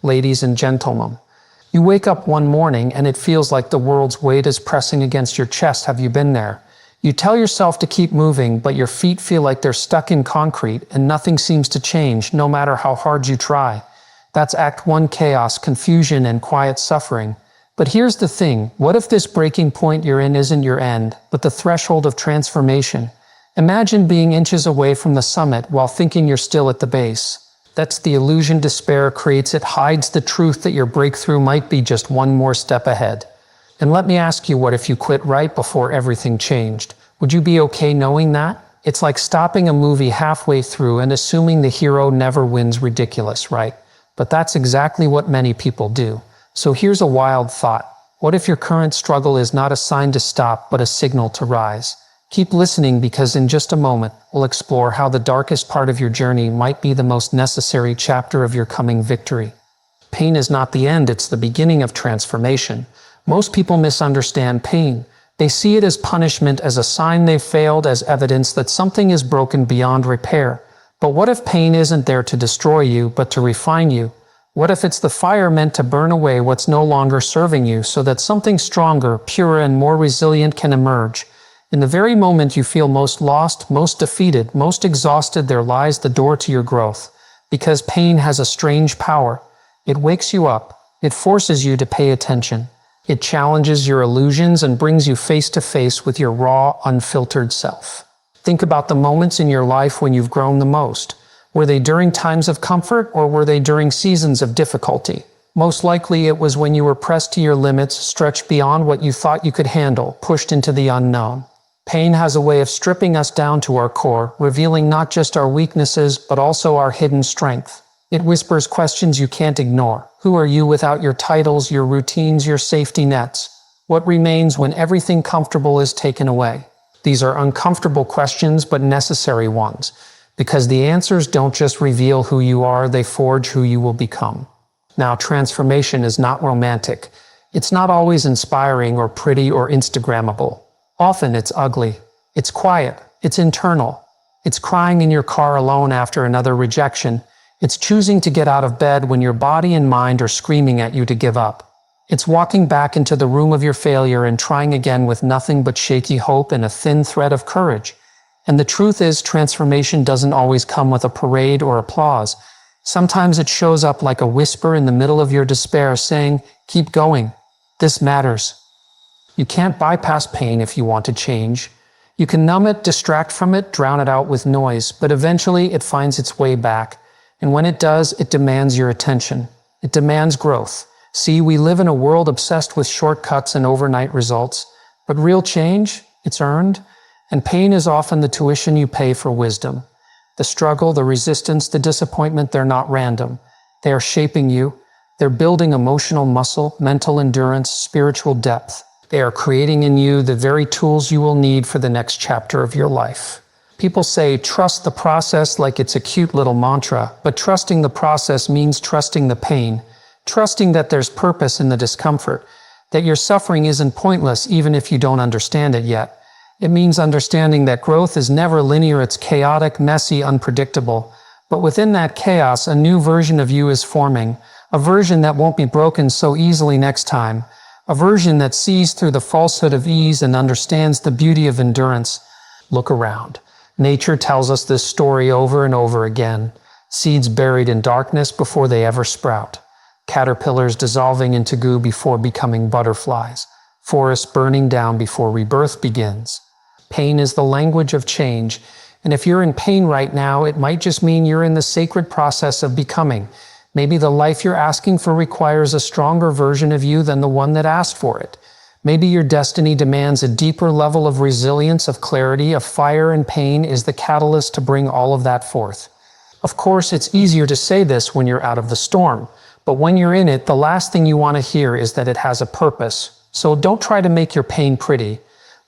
ladies and gentlemen. You wake up one morning and it feels like the world's weight is pressing against your chest. Have you been there? You tell yourself to keep moving, but your feet feel like they're stuck in concrete and nothing seems to change, no matter how hard you try. That's Act 1: chaos, confusion, and quiet suffering. But here's the thing, what if this breaking point you're in isn't your end, but the threshold of transformation? Imagine being inches away from the summit while thinking you're still at the base. That's the illusion despair creates. It hides the truth that your breakthrough might be just one more step ahead. And let me ask you, what if you quit right before everything changed? Would you be okay knowing that? It's like stopping a movie halfway through and assuming the hero never wins. Ridiculous, right? But that's exactly what many people do. So here's a wild thought. What if your current struggle is not a sign to stop, but a signal to rise? Keep listening, because in just a moment, we'll explore how the darkest part of your journey might be the most necessary chapter of your coming victory. Pain is not the end, it's the beginning of transformation. Most people misunderstand pain. They see it as punishment, as a sign they've failed, as evidence that something is broken beyond repair. But what if pain isn't there to destroy you, but to refine you? What if it's the fire meant to burn away what's no longer serving you, so that something stronger, purer, and more resilient can emerge? In the very moment you feel most lost, most defeated, most exhausted, there lies the door to your growth. Because pain has a strange power. It wakes you up. It forces you to pay attention. It challenges your illusions and brings you face to face with your raw, unfiltered self. Think about the moments in your life when you've grown the most. Were they during times of comfort, or were they during seasons of difficulty? Most likely it was when you were pressed to your limits, stretched beyond what you thought you could handle, pushed into the unknown. Pain has a way of stripping us down to our core, revealing not just our weaknesses, but also our hidden strength. It whispers questions you can't ignore. Who are you without your titles, your routines, your safety nets? What remains when everything comfortable is taken away? These are uncomfortable questions, but necessary ones. Because the answers don't just reveal who you are, they forge who you will become. Now, transformation is not romantic. It's not always inspiring or pretty or Instagrammable. Often it's ugly. It's quiet. It's internal. It's crying in your car alone after another rejection. It's choosing to get out of bed when your body and mind are screaming at you to give up. It's walking back into the room of your failure and trying again with nothing but shaky hope and a thin thread of courage. And the truth is, transformation doesn't always come with a parade or applause. Sometimes it shows up like a whisper in the middle of your despair saying, "Keep going. This matters." You can't bypass pain if you want to change. You can numb it, distract from it, drown it out with noise, but eventually it finds its way back. And when it does, it demands your attention. It demands growth. See, we live in a world obsessed with shortcuts and overnight results. But real change, it's earned. And pain is often the tuition you pay for wisdom. The struggle, the resistance, the disappointment, they're not random. They are shaping you. They're building emotional muscle, mental endurance, spiritual depth. They are creating in you the very tools you will need for the next chapter of your life. People say, trust the process, like it's a cute little mantra, but trusting the process means trusting the pain, trusting that there's purpose in the discomfort, that your suffering isn't pointless even if you don't understand it yet. It means understanding that growth is never linear, it's chaotic, messy, unpredictable. But within that chaos, a new version of you is forming, a version that won't be broken so easily next time, a version that sees through the falsehood of ease and understands the beauty of endurance. Look around. Nature tells us this story over and over again. Seeds buried in darkness before they ever sprout. Caterpillars dissolving into goo before becoming butterflies. Forests burning down before rebirth begins. Pain is the language of change, and if you're in pain right now, it might just mean you're in the sacred process of becoming. Maybe the life you're asking for requires a stronger version of you than the one that asked for it. Maybe your destiny demands a deeper level of resilience, of clarity, of fire, and pain is the catalyst to bring all of that forth. Of course, it's easier to say this when you're out of the storm, but when you're in it, the last thing you want to hear is that it has a purpose. So don't try to make your pain pretty.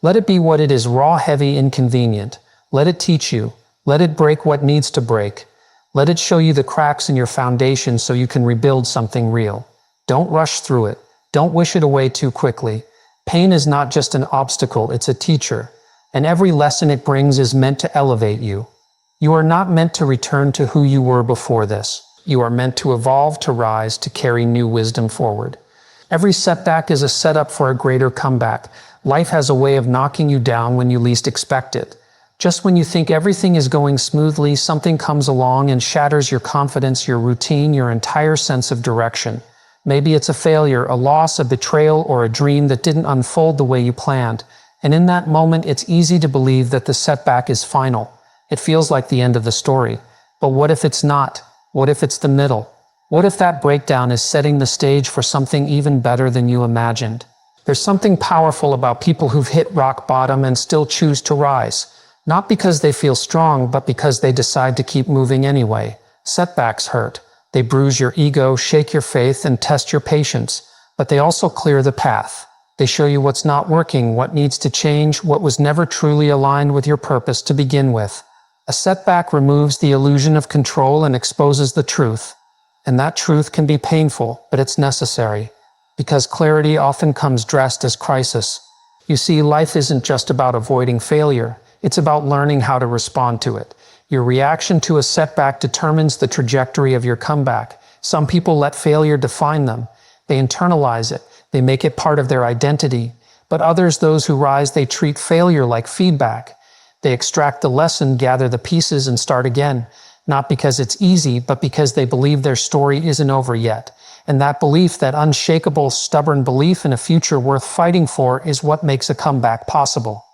Let it be what it is: raw, heavy, inconvenient. Let it teach you. Let it break what needs to break. Let it show you the cracks in your foundation so you can rebuild something real. Don't rush through it. Don't wish it away too quickly. Pain is not just an obstacle, it's a teacher. And every lesson it brings is meant to elevate you. You are not meant to return to who you were before this. You are meant to evolve, to rise, to carry new wisdom forward. Every setback is a setup for a greater comeback. Life has a way of knocking you down when you least expect it. Just when you think everything is going smoothly, something comes along and shatters your confidence, your routine, your entire sense of direction. Maybe it's a failure, a loss, a betrayal, or a dream that didn't unfold the way you planned. And in that moment, it's easy to believe that the setback is final. It feels like the end of the story. But what if it's not? What if it's the middle? What if that breakdown is setting the stage for something even better than you imagined? There's something powerful about people who've hit rock bottom and still choose to rise. Not because they feel strong, but because they decide to keep moving anyway. Setbacks hurt. They bruise your ego, shake your faith, and test your patience. But they also clear the path. They show you what's not working, what needs to change, what was never truly aligned with your purpose to begin with. A setback removes the illusion of control and exposes the truth. And that truth can be painful, but it's necessary. Because clarity often comes dressed as crisis. You see, life isn't just about avoiding failure. It's about learning how to respond to it. Your reaction to a setback determines the trajectory of your comeback. Some people let failure define them. They internalize it. They make it part of their identity. But others, those who rise, they treat failure like feedback. They extract the lesson, gather the pieces, and start again. Not because it's easy, but because they believe their story isn't over yet. And that belief, that unshakable, stubborn belief in a future worth fighting for, is what makes a comeback possible.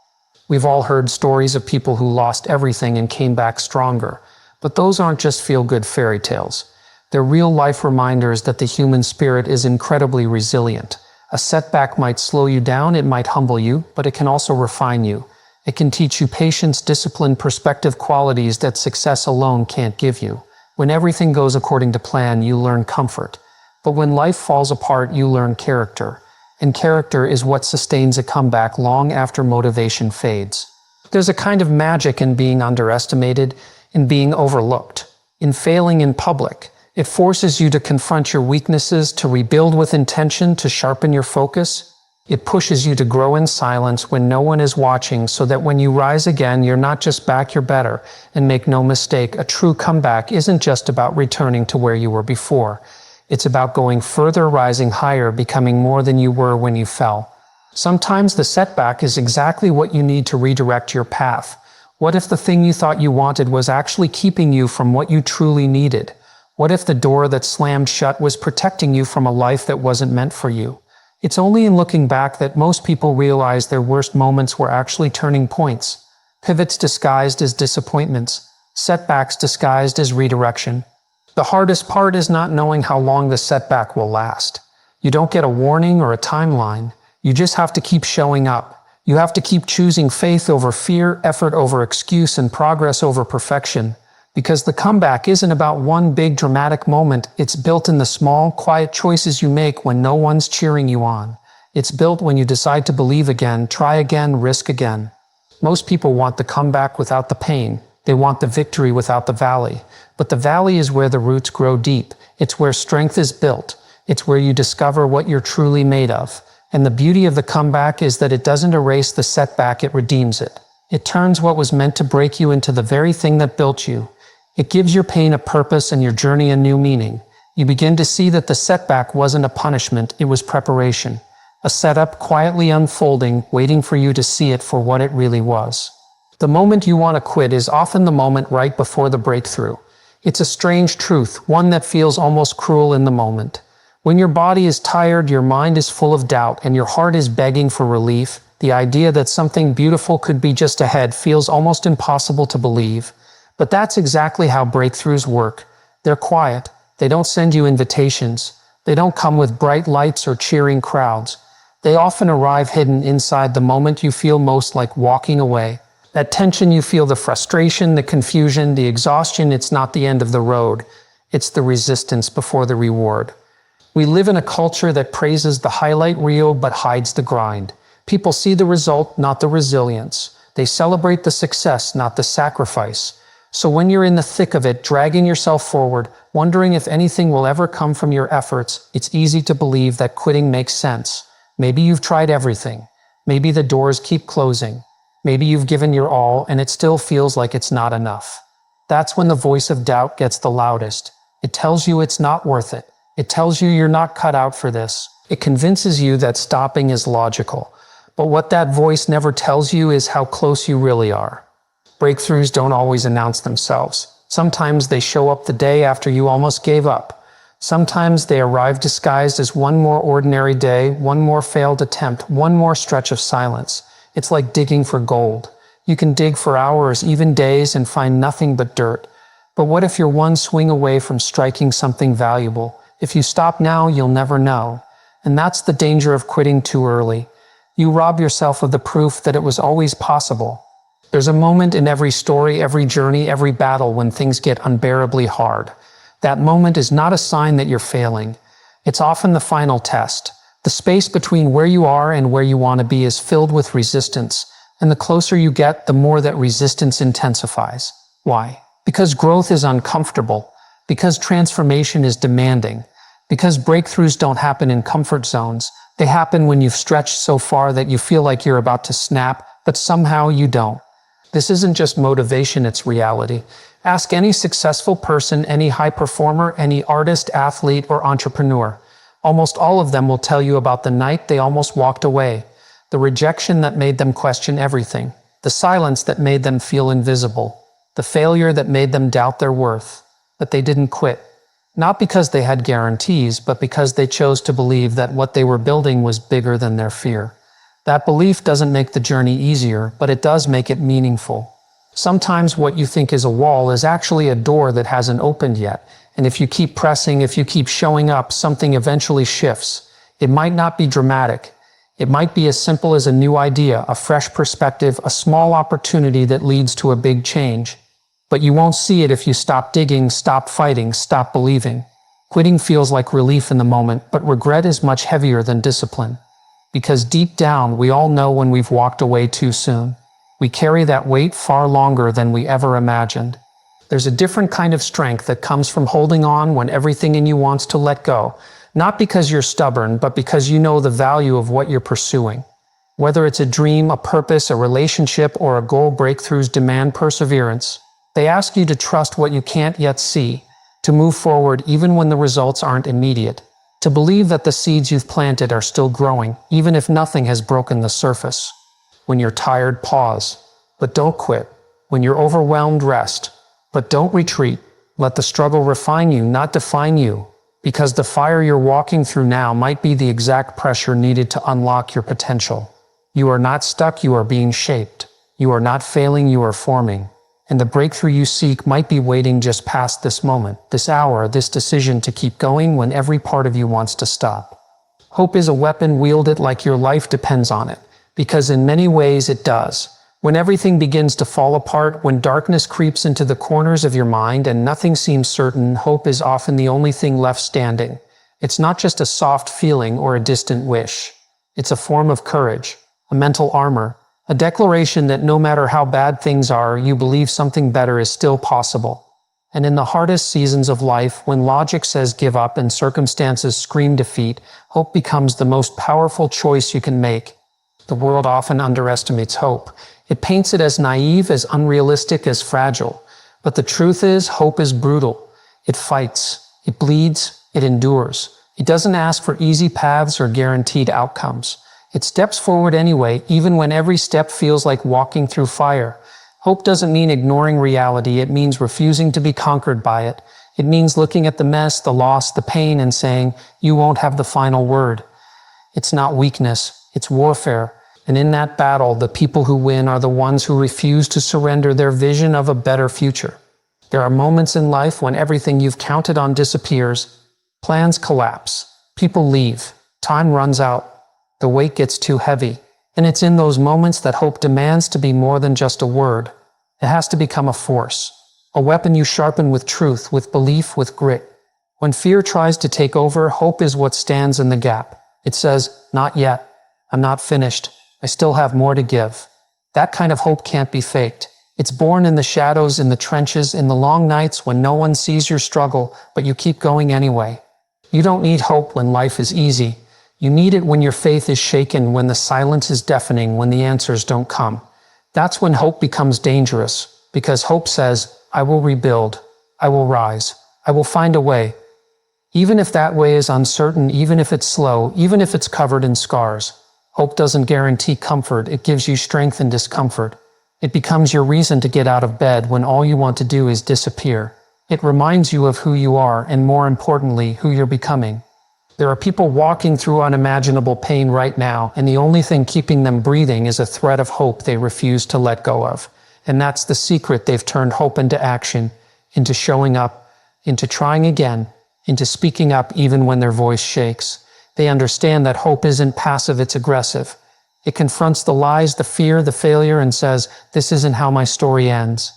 We've all heard stories of people who lost everything and came back stronger. But those aren't just feel-good fairy tales. They're real-life reminders that the human spirit is incredibly resilient. A setback might slow you down, it might humble you, but it can also refine you. It can teach you patience, discipline, perspective, qualities that success alone can't give you. When everything goes according to plan, you learn comfort. But when life falls apart, you learn character. And character is what sustains a comeback long after motivation fades. There's a kind of magic in being underestimated, in being overlooked, in failing in public. It forces you to confront your weaknesses, to rebuild with intention, to sharpen your focus. It pushes you to grow in silence when no one is watching, so that when you rise again, you're not just back, you're better. And make no mistake, a true comeback isn't just about returning to where you were before. It's about going further, rising higher, becoming more than you were when you fell. Sometimes the setback is exactly what you need to redirect your path. What if the thing you thought you wanted was actually keeping you from what you truly needed? What if the door that slammed shut was protecting you from a life that wasn't meant for you? It's only in looking back that most people realize their worst moments were actually turning points. Pivots disguised as disappointments. Setbacks disguised as redirection. The hardest part is not knowing how long the setback will last. You don't get a warning or a timeline. You just have to keep showing up. You have to keep choosing faith over fear, effort over excuse, and progress over perfection. Because the comeback isn't about one big dramatic moment. It's built in the small, quiet choices you make when no one's cheering you on. It's built when you decide to believe again, try again, risk again. Most people want the comeback without the pain. They want the victory without the valley. But the valley is where the roots grow deep. It's where strength is built. It's where you discover what you're truly made of. And the beauty of the comeback is that it doesn't erase the setback, it redeems it. It turns what was meant to break you into the very thing that built you. It gives your pain a purpose and your journey a new meaning. You begin to see that the setback wasn't a punishment, it was preparation. A setup quietly unfolding, waiting for you to see it for what it really was. The moment you want to quit is often the moment right before the breakthrough. It's a strange truth, one that feels almost cruel in the moment. When your body is tired, your mind is full of doubt, and your heart is begging for relief, the idea that something beautiful could be just ahead feels almost impossible to believe. But that's exactly how breakthroughs work. They're quiet. They don't send you invitations. They don't come with bright lights or cheering crowds. They often arrive hidden inside the moment you feel most like walking away. That tension you feel, the frustration, the confusion, the exhaustion, it's not the end of the road. It's the resistance before the reward. We live in a culture that praises the highlight reel but hides the grind. People see the result, not the resilience. They celebrate the success, not the sacrifice. So when you're in the thick of it, dragging yourself forward, wondering if anything will ever come from your efforts, it's easy to believe that quitting makes sense. Maybe you've tried everything. Maybe the doors keep closing. Maybe you've given your all and it still feels like it's not enough. That's when the voice of doubt gets the loudest. It tells you it's not worth it. It tells you you're not cut out for this. It convinces you that stopping is logical. But what that voice never tells you is how close you really are. Breakthroughs don't always announce themselves. Sometimes they show up the day after you almost gave up. Sometimes they arrive disguised as one more ordinary day, one more failed attempt, one more stretch of silence. It's like digging for gold. You can dig for hours, even days, and find nothing but dirt. But what if you're one swing away from striking something valuable? If you stop now, you'll never know. And that's the danger of quitting too early. You rob yourself of the proof that it was always possible. There's a moment in every story, every journey, every battle when things get unbearably hard. That moment is not a sign that you're failing. It's often the final test. The space between where you are and where you want to be is filled with resistance, and the closer you get, the more that resistance intensifies. Why? Because growth is uncomfortable, because transformation is demanding, because breakthroughs don't happen in comfort zones. They happen when you've stretched so far that you feel like you're about to snap, but somehow you don't. This isn't just motivation, it's reality. Ask any successful person, any high performer, any artist, athlete, or entrepreneur. Almost all of them will tell you about the night they almost walked away, the rejection that made them question everything, the silence that made them feel invisible, the failure that made them doubt their worth, but they didn't quit. Not because they had guarantees, but because they chose to believe that what they were building was bigger than their fear. That belief doesn't make the journey easier, but it does make it meaningful. Sometimes what you think is a wall is actually a door that hasn't opened yet, and if you keep pressing, if you keep showing up, something eventually shifts. It might not be dramatic. It might be as simple as a new idea, a fresh perspective, a small opportunity that leads to a big change. But you won't see it if you stop digging, stop fighting, stop believing. Quitting feels like relief in the moment, but regret is much heavier than discipline. Because deep down, we all know when we've walked away too soon. We carry that weight far longer than we ever imagined. There's a different kind of strength that comes from holding on when everything in you wants to let go. Not because you're stubborn, but because you know the value of what you're pursuing. Whether it's a dream, a purpose, a relationship, or a goal, breakthroughs demand perseverance. They ask you to trust what you can't yet see, to move forward even when the results aren't immediate, to believe that the seeds you've planted are still growing, even if nothing has broken the surface. When you're tired, pause, but don't quit. When you're overwhelmed, rest, but don't retreat. Let the struggle refine you, not define you, because the fire you're walking through now might be the exact pressure needed to unlock your potential. You are not stuck, you are being shaped. You are not failing, you are forming. And the breakthrough you seek might be waiting just past this moment, this hour, this decision to keep going when every part of you wants to stop. Hope is a weapon, wield it like your life depends on it, because in many ways it does. When everything begins to fall apart, when darkness creeps into the corners of your mind and nothing seems certain, hope is often the only thing left standing. It's not just a soft feeling or a distant wish. It's a form of courage, a mental armor, a declaration that no matter how bad things are, you believe something better is still possible. And in the hardest seasons of life, when logic says give up and circumstances scream defeat, hope becomes the most powerful choice you can make. The world often underestimates hope. It paints it as naive, as unrealistic, as fragile. But the truth is, hope is brutal. It fights, it bleeds, it endures. It doesn't ask for easy paths or guaranteed outcomes. It steps forward anyway, even when every step feels like walking through fire. Hope doesn't mean ignoring reality, it means refusing to be conquered by it. It means looking at the mess, the loss, the pain, and saying, you won't have the final word. It's not weakness, it's warfare. And in that battle, the people who win are the ones who refuse to surrender their vision of a better future. There are moments in life when everything you've counted on disappears. Plans collapse. People leave. Time runs out. The weight gets too heavy. And it's in those moments that hope demands to be more than just a word. It has to become a force. A weapon you sharpen with truth, with belief, with grit. When fear tries to take over, hope is what stands in the gap. It says, not yet. I'm not finished. I still have more to give. That kind of hope can't be faked. It's born in the shadows, in the trenches, in the long nights when no one sees your struggle, but you keep going anyway. You don't need hope when life is easy. You need it when your faith is shaken, when the silence is deafening, when the answers don't come. That's when hope becomes dangerous, because hope says, I will rebuild, I will rise. I will find a way. Even if that way is uncertain, even if it's slow, even if it's covered in scars. Hope doesn't guarantee comfort, it gives you strength in discomfort. It becomes your reason to get out of bed when all you want to do is disappear. It reminds you of who you are, and more importantly, who you're becoming. There are people walking through unimaginable pain right now, and the only thing keeping them breathing is a thread of hope they refuse to let go of. And that's the secret. They've turned hope into action, into showing up, into trying again, into speaking up even when their voice shakes. They understand that hope isn't passive, it's aggressive. It confronts the lies, the fear, the failure, and says, "This isn't how my story ends."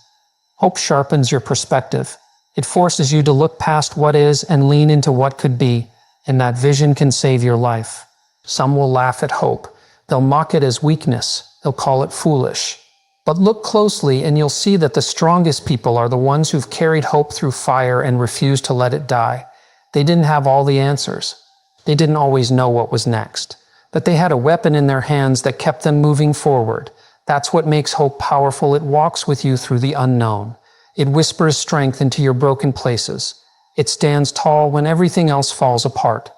Hope sharpens your perspective. It forces you to look past what is and lean into what could be, and that vision can save your life. Some will laugh at hope. They'll mock it as weakness. They'll call it foolish. But look closely and you'll see that the strongest people are the ones who've carried hope through fire and refused to let it die. They didn't have all the answers. They didn't always know what was next. But they had a weapon in their hands that kept them moving forward. That's what makes hope powerful. It walks with you through the unknown. It whispers strength into your broken places. It stands tall when everything else falls apart.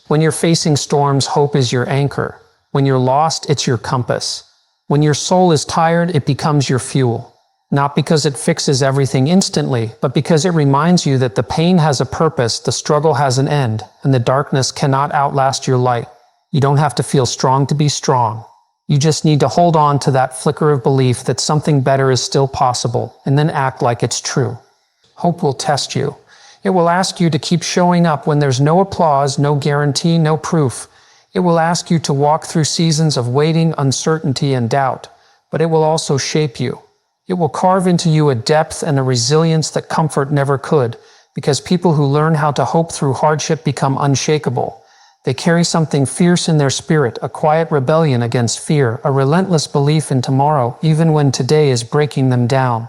When you're facing storms, hope is your anchor. When you're lost, it's your compass. When your soul is tired, it becomes your fuel. Not because it fixes everything instantly, but because it reminds you that the pain has a purpose, the struggle has an end, and the darkness cannot outlast your light. You don't have to feel strong to be strong. You just need to hold on to that flicker of belief that something better is still possible, and then act like it's true. Hope will test you. It will ask you to keep showing up when there's no applause, no guarantee, no proof. It will ask you to walk through seasons of waiting, uncertainty, and doubt. But it will also shape you. It will carve into you a depth and a resilience that comfort never could, because people who learn how to hope through hardship become unshakable. They carry something fierce in their spirit, a quiet rebellion against fear, a relentless belief in tomorrow, even when today is breaking them down.